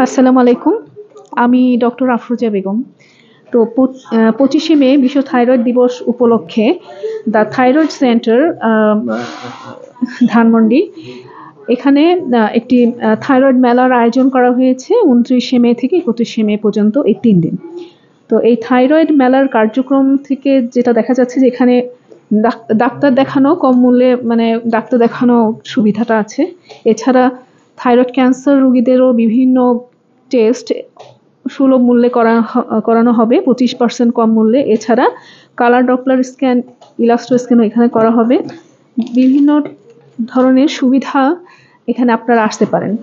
আসসালামু আলাইকুম। আমি ডক্টর আফরোজা বেগম। তো 25শে মে বিশ্ব থাইরয়েড দিবস উপলক্ষে দ্য থাইরয়েড সেন্টার ধানমন্ডি এখানে একটি থাইরয়েড মেলার আয়োজন করা হয়েছে 29শে মে থেকে 31শে মে পর্যন্ত এই 3 দিন। তো এই থাইরয়েড মেলার কার্যক্রম থেকে যেটা দেখা যাচ্ছে যে এখানে ডাক্তার দেখানো কম মূল্যে ডাক্তার দেখানো সুবিধাটা আছে। এছাড়া থাইরয়েড ক্যান্সার রোগীদেরও বিভিন্ন টেস্ট সুলভ মূল্যে করানো হবে 25% কম মূল্যে। এছাড়া কালার ডপলার স্ক্যান, ইলাস্ট্রো স্ক্যানও এখানে করা হবে। বিভিন্ন ধরনের সুবিধা এখানে আপনারা আসতে পারেন।